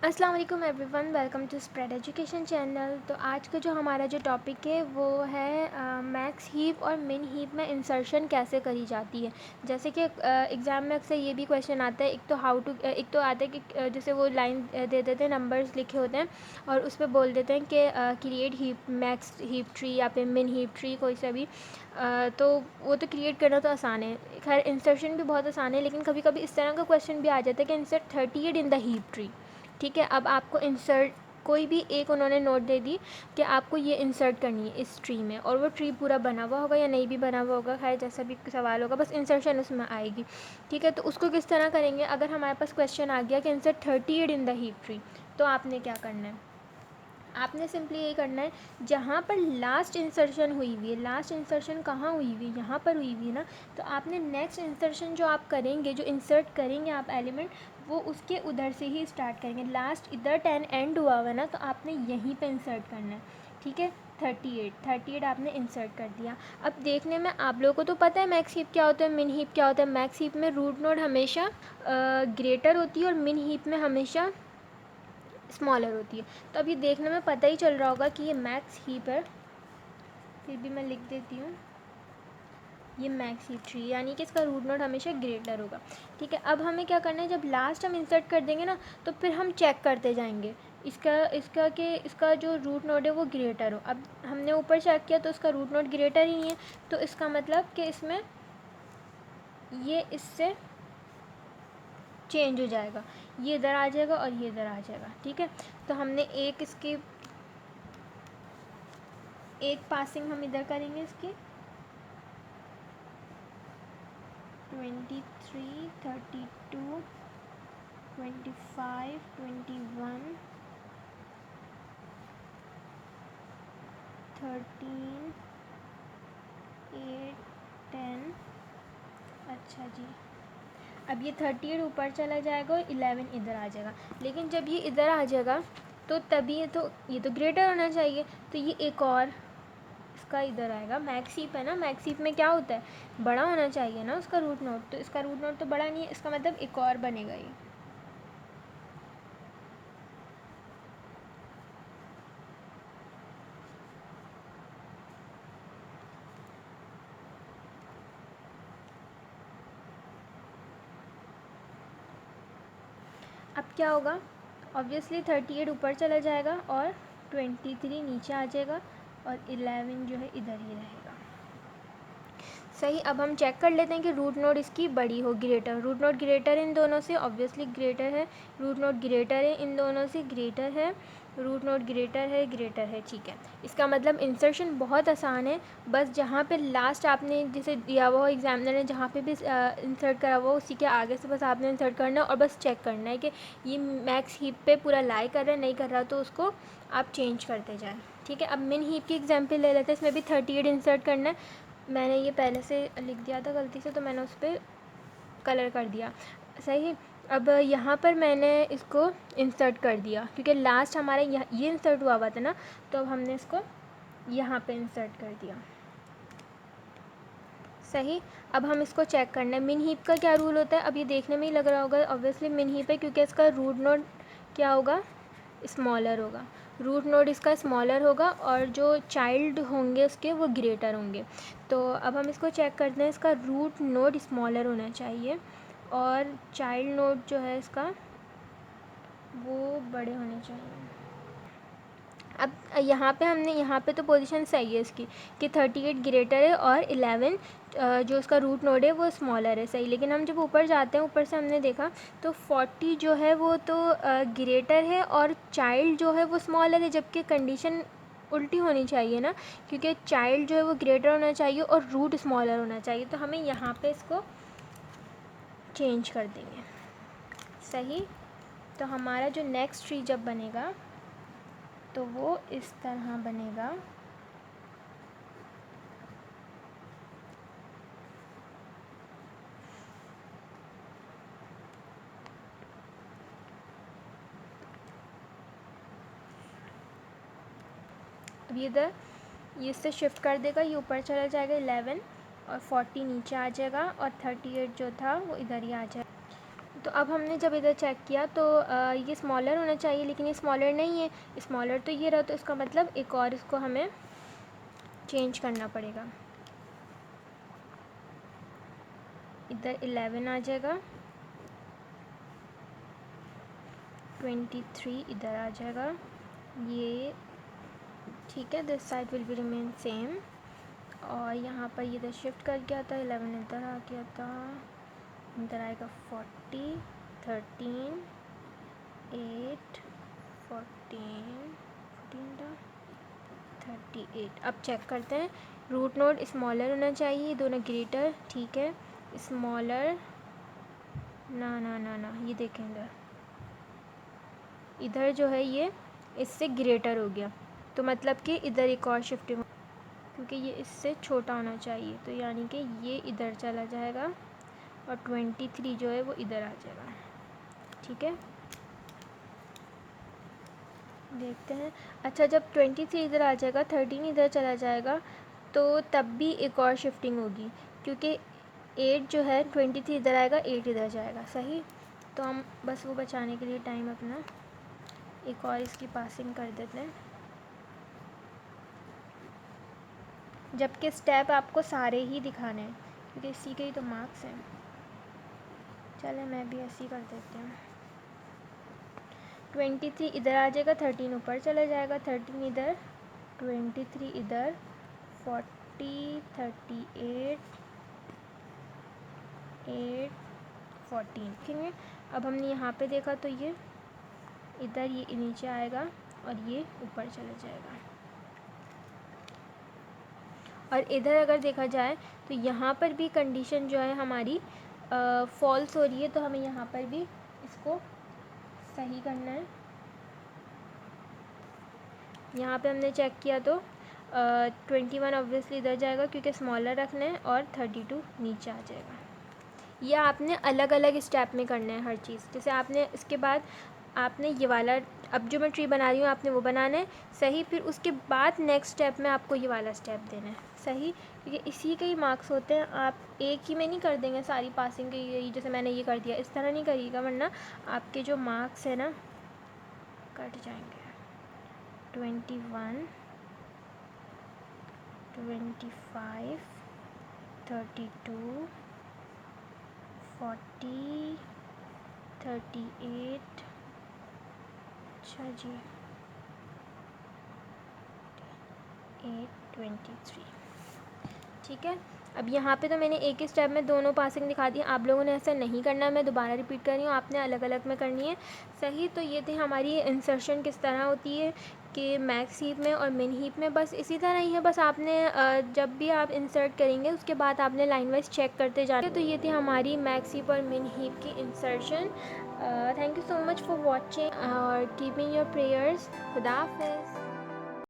अस्सलाम वालेकुम everyone, welcome to spread education channel. तो आज का जो हमारा जो टॉपिक है वो है मैक्स हीप और मिन हीप में इंसर्शन कैसे करी जाती है। जैसे कि एग्ज़ाम में अक्सर ये भी क्वेश्चन आता है, एक तो आता है कि जैसे वो लाइन दे देते हैं, नंबर्स लिखे होते हैं और उस पर बोल देते हैं कि create heap max heap tree या फिर मिन हीप ट्री, कोई सा भी। तो वो तो क्रिएट करना तो आसान है, खैर इंसर्शन भी बहुत आसान है, लेकिन कभी कभी इस तरह का क्वेश्चन भी आ जाता है कि insert 38 in the heap tree. ठीक है, अब आपको इंसर्ट कोई भी एक उन्होंने नोट दे दी कि आपको ये इंसर्ट करनी है इस ट्री में, और वो ट्री पूरा बना हुआ होगा या नहीं भी बना हुआ होगा, खैर जैसा भी सवाल होगा, बस इंसर्शन उसमें आएगी। ठीक है, तो उसको किस तरह करेंगे। अगर हमारे पास क्वेश्चन आ गया कि insert 38 in the heap tree, तो आपने क्या करना है, आपने सिंपली ये करना है, जहाँ पर लास्ट इंसर्शन हुई हुई है, लास्ट इंसर्शन कहाँ हुई हुई है, यहाँ पर हुई हुई है ना, तो आपने नेक्स्ट इंसर्शन जो आप करेंगे, जो इंसर्ट करेंगे आप एलिमेंट, वो उसके उधर से ही स्टार्ट करेंगे। लास्ट इधर 10 एंड हुआ हुआ ना, तो आपने यहीं पे इंसर्ट करना है। ठीक है, 38 आपने इंसर्ट कर दिया। अब देखने में आप लोगों को तो पता है मैक्स हीप क्या होता है, मिन हीप क्या होता है। मैक्स हीप में रूट नोड हमेशा ग्रेटर होती है और मिन हीप में हमेशा स्मॉलर होती है। तो अब ये देखने में पता ही चल रहा होगा कि ये मैक्स हीप है, फिर भी मैं लिख देती हूँ ये मैक्स हीप ट्री, यानी कि इसका रूट नोड हमेशा ग्रेटर होगा। ठीक है, अब हमें क्या करना है, जब लास्ट हम इंसर्ट कर देंगे ना, तो फिर हम चेक करते जाएंगे इसका जो रूट नोड है वो ग्रेटर हो। अब हमने ऊपर चेक किया तो इसका रूट नोड ग्रेटर ही नहीं है, तो इसका मतलब कि इसमें ये इससे चेंज हो जाएगा, ये इधर आ जाएगा और ये इधर आ जाएगा। ठीक है, तो हमने एक पासिंग हम इधर करेंगे इसकी 23, 32, 25, 21, 13, 8, 10। अच्छा जी, अब ये 38 ऊपर चला जाएगा और 11 इधर आ जाएगा, लेकिन जब ये इधर आ जाएगा तो तभी ये तो ग्रेटर होना चाहिए, तो ये एक और इसका इधर आएगा। मैक्स हीप है ना, मैक्स हीप में क्या होता है, बड़ा होना चाहिए ना उसका रूट नोड, तो इसका रूट नोड तो बड़ा नहीं है, इसका मतलब एक और बनेगा ये। अब क्या होगा, ऑब्वियसली 38 ऊपर चला जाएगा और 23 नीचे आ जाएगा और 11 जो है इधर ही रहेगा। सही, अब हम चेक कर लेते हैं कि रूट नोड इसकी बड़ी हो, ग्रेटर, रूट नोड ग्रेटर इन दोनों से, ऑब्वियसली ग्रेटर है, रूट नोड ग्रेटर है इन दोनों से, ग्रेटर है, रूट नोड ग्रेटर है, ग्रेटर है। ठीक है, इसका मतलब इंसर्शन बहुत आसान है, बस जहाँ पे लास्ट आपने जैसे दिया हुआ हो, एग्जामिनर ने जहाँ पे भी इंसर्ट करा हुआ हो उसी के आगे से बस आपने इंसर्ट करना है और बस चेक करना है कि ये मैक्स हीप पे पूरा लाई कर रहा है, नहीं कर रहा, तो उसको आप चेंज करते जाएँ। ठीक है, अब मिन हीप की एग्जाम्पल ले लेते हैं, इसमें भी 38 इंसर्ट करना है। मैंने ये पहले से लिख दिया था गलती से, तो मैंने उस पर कलर कर दिया। सही, अब यहाँ पर मैंने इसको इंसर्ट कर दिया क्योंकि लास्ट हमारे ये इंसर्ट हुआ था ना, तो अब हमने इसको यहाँ पे इंसर्ट कर दिया। सही, अब हम इसको चेक करना है, मिन हीप का क्या रूल होता है। अब ये देखने में ही लग रहा होगा ऑब्वियसली मिन हीप है, क्योंकि इसका रूट नोड क्या होगा, स्मॉलर होगा, रूट नोड इसका स्मॉलर होगा और जो चाइल्ड होंगे उसके वो ग्रेटर होंगे। तो अब हम इसको चेक करते हैं, इसका रूट नोड स्मॉलर होना चाहिए और चाइल्ड नोड जो है इसका वो बड़े होने चाहिए। अब यहाँ पे तो पोजीशन सही है इसकी कि 38 ग्रेटर है और 11 जो उसका रूट नोड है वो स्मॉलर है। सही, लेकिन हम जब ऊपर जाते हैं, ऊपर से हमने देखा तो 40 जो है वो तो ग्रेटर है और चाइल्ड जो है वो स्मॉलर है, जबकि कंडीशन उल्टी होनी चाहिए ना, क्योंकि चाइल्ड जो है वो ग्रेटर होना चाहिए और रूट स्मॉलर होना चाहिए। तो हमें यहाँ पे इसको चेंज कर देंगे। सही, तो हमारा जो नेक्स्ट ट्री जब बनेगा तो वो इस तरह बनेगा। अब ये इधर ये इससे शिफ्ट कर देगा, ये ऊपर चला जाएगा 11 और 40 नीचे आ जाएगा और 38 जो था वो इधर ही आ जाएगा। तो अब हमने जब इधर चेक किया तो ये स्मॉलर होना चाहिए, लेकिन ये स्मॉलर नहीं है। स्मॉलर तो ये रहा, तो इसका मतलब एक और इसको हमें चेंज करना पड़ेगा। इधर 11 आ जाएगा, 23 इधर आ जाएगा, ये ठीक है। This side will be remain same. और यहाँ पर ये इधर शिफ्ट कर गया था, 11 इधर आ गया था, इधर आएगा 40, 13, 8, 14, 38। अब चेक करते हैं, रूट नोड स्मॉलर होना चाहिए, दोनों ग्रेटर, ठीक है। स्मॉलर ना ना ना ना, ये देखें इधर, इधर जो है ये इससे ग्रेटर हो गया, तो मतलब कि इधर एक और शिफ्टिंग, क्योंकि ये इससे छोटा होना चाहिए, तो यानी कि ये इधर चला जाएगा और 23 जो है वो इधर आ जाएगा, ठीक है। देखते हैं। अच्छा, जब 23 इधर आ जाएगा, 13 इधर चला जाएगा, तो तब भी एक और शिफ्टिंग होगी, क्योंकि 8 जो है 23 इधर आएगा, 8 इधर जाएगा, सही। तो हम बस वो बचाने के लिए टाइम अपना एक और इसकी पासिंग कर देते हैं, जबकि स्टेप आपको सारे ही दिखाने हैं, क्योंकि इसी के ही तो मार्क्स हैं। चले, मैं भी ऐसे ही कर देती हूँ। 23 इधर आ जाएगा, 13 ऊपर चला जाएगा, 13 इधर, 23 इधर, 40, 38, 8, 14, देखेंगे। अब हमने यहाँ पे देखा तो ये इधर ये नीचे आएगा और ये ऊपर चला जाएगा। और इधर अगर देखा जाए तो यहाँ पर भी कंडीशन जो है हमारी फॉल्स हो रही है, तो हमें यहाँ पर भी इसको सही करना है। यहाँ पे हमने चेक किया तो 21 ऑब्वियसली इधर जाएगा, क्योंकि स्मॉलर रखना है, और 32 नीचे आ जाएगा। ये आपने अलग अलग स्टेप में करना है हर चीज़। जैसे आपने इसके बाद आपने ये वाला, अब जो मैं ट्री बना रही हूँ आपने वो बनाना है, सही। फिर उसके बाद नेक्स्ट स्टेप में आपको ये वाला स्टेप देना है, सही, क्योंकि इसी के ही मार्क्स होते हैं। आप एक ही में नहीं कर देंगे सारी पासिंग के, यही जैसे मैंने ये कर दिया, इस तरह नहीं करिएगा, वरना आपके जो मार्क्स है ना कट जाएंगे। 21, 25, 32, 40, 38, अच्छा जी, 8, 23, ठीक है। अब यहाँ पे तो मैंने एक ही स्टेप में दोनों पासिंग दिखा दी। आप लोगों ने ऐसा नहीं करना है, मैं दोबारा रिपीट कर रही हूँ, आपने अलग अलग में करनी है, सही। तो ये थी हमारी इंसर्शन किस तरह होती है कि मैक्स हीप में और मिन हीप में, बस इसी तरह ही है। बस आपने जब भी आप इंसर्ट करेंगे उसके बाद आपने लाइन वाइज चेक करते जाना है। तो ये थी हमारी मैक्स हीप और मिन हीप की insertion. Thank you so much for watching और कीपिंग योर प्रेयर्स। खुदा हाफिज़।